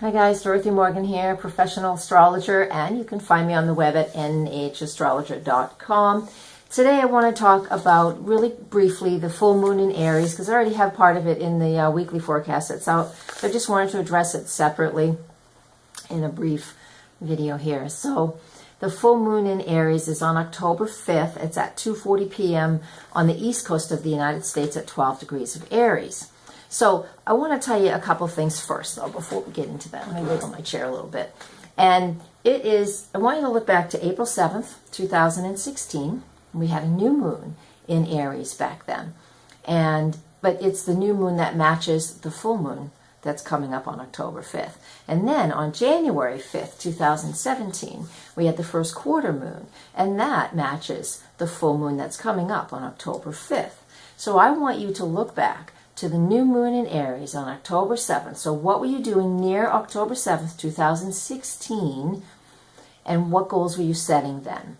Hi guys, Dorothy Morgan here, Professional Astrologer, and you can find me on the web at nhastrologer.com. Today I want to talk about, really briefly, the full moon in Aries, because I already have part of it in the weekly forecast that's out. So I just wanted to address it separately in a brief video here. So the full moon in Aries is on October 5th. It's at 2:40 p.m. on the east coast of the United States at 12 degrees of Aries. So I want to tell you a couple things first, though, before we get into that. Let me wiggle my chair a little bit. And it is, I want you to look back to April 7th, 2016. We had a new moon in Aries back then. But it's the new moon that matches the full moon that's coming up on October 5th. And then on January 5th, 2017, we had the first quarter moon. And that matches the full moon that's coming up on October 5th. So I want you to look back to the new moon in Aries on October 7th. So what were you doing near October 7th, 2016, and what goals were you setting then?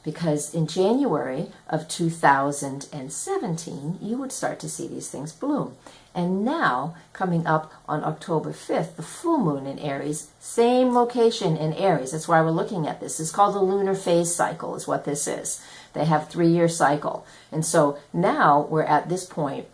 Because in January of 2017, you would start to see these things bloom. And now, coming up on October 5th, the full moon in Aries, same location in Aries. That's why we're looking at this. It's called the lunar phase cycle is what this is. They have 3-year cycle. And so now we're at this point,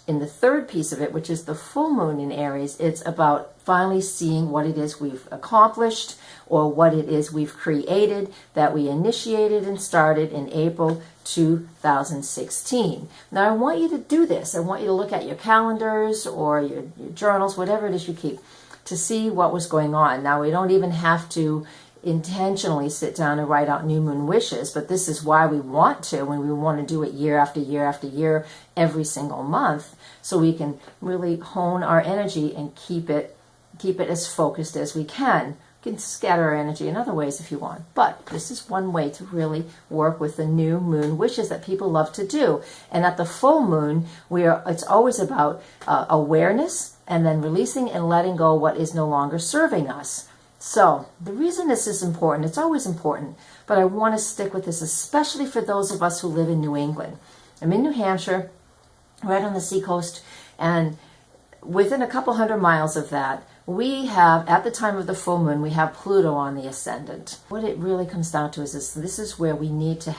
in the third piece of it, which is the full moon in Aries. It's about finally seeing what it is we've accomplished or what it is we've created that we initiated and started in April 2016. Now, I want you to do this. I want you to look at your calendars or your journals, whatever it is you keep, to see what was going on. Now, we don't even have to intentionally sit down and write out new moon wishes, but this is why we want to, when we want to do it year after year after year, every single month, so we can really hone our energy and keep it as focused as we can. You can scatter our energy in other ways if you want, but this is one way to really work with the new moon wishes that people love to do. And at the full moon, it's always about awareness and then releasing and letting go what is no longer serving us. So the reason this is important, it's always important, but I want to stick with this, especially for those of us who live in New England. I'm in New Hampshire, right on the seacoast, and within a couple hundred miles of that, we have, at the time of the full moon, we have Pluto on the Ascendant. What it really comes down to is this is where we need to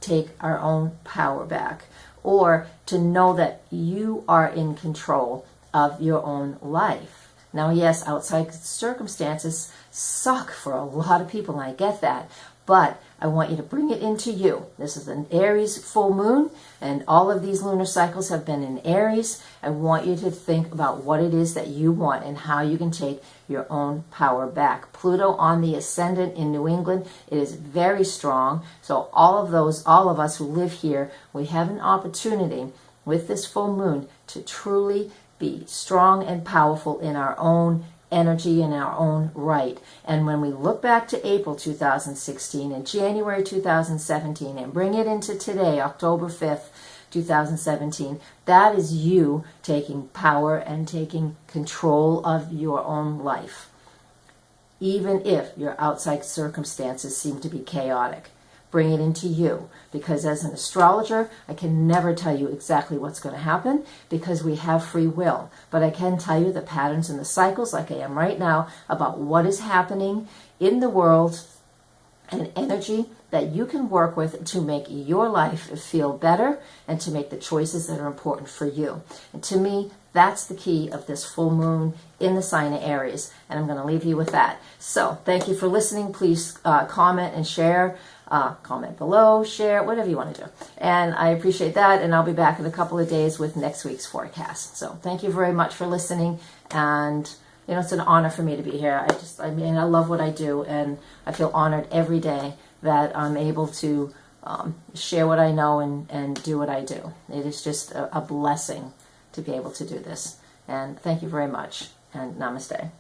take our own power back, or to know that you are in control of your own life. Now, yes, outside circumstances suck for a lot of people, and I get that, but I want you to bring it into you. This is an Aries full moon, and all of these lunar cycles have been in Aries. I want you to think about what it is that you want and how you can take your own power back. Pluto on the Ascendant in New England, it is very strong. So all of us who live here, we have an opportunity with this full moon to truly be strong and powerful in our own energy and our own right. And when we look back to April 2016 and January 2017 and bring it into today, October 5th, 2017, that is you taking power and taking control of your own life, even if your outside circumstances seem to be chaotic. Bring it into you, because as an astrologer, I can never tell you exactly what's going to happen because we have free will. But I can tell you the patterns and the cycles, like I am right now, about what is happening in the world and energy that you can work with to make your life feel better and to make the choices that are important for you. And to me, that's the key of this full moon in the sign of Aries. And I'm going to leave you with that. So thank you for listening. Please comment and share. Comment below, share, whatever you want to do. And I appreciate that. And I'll be back in a couple of days with next week's forecast. So thank you very much for listening. And, it's an honor for me to be here. I love what I do. And I feel honored every day that I'm able to share what I know and do what I do. It is just a blessing to be able to do this. And thank you very much. And namaste.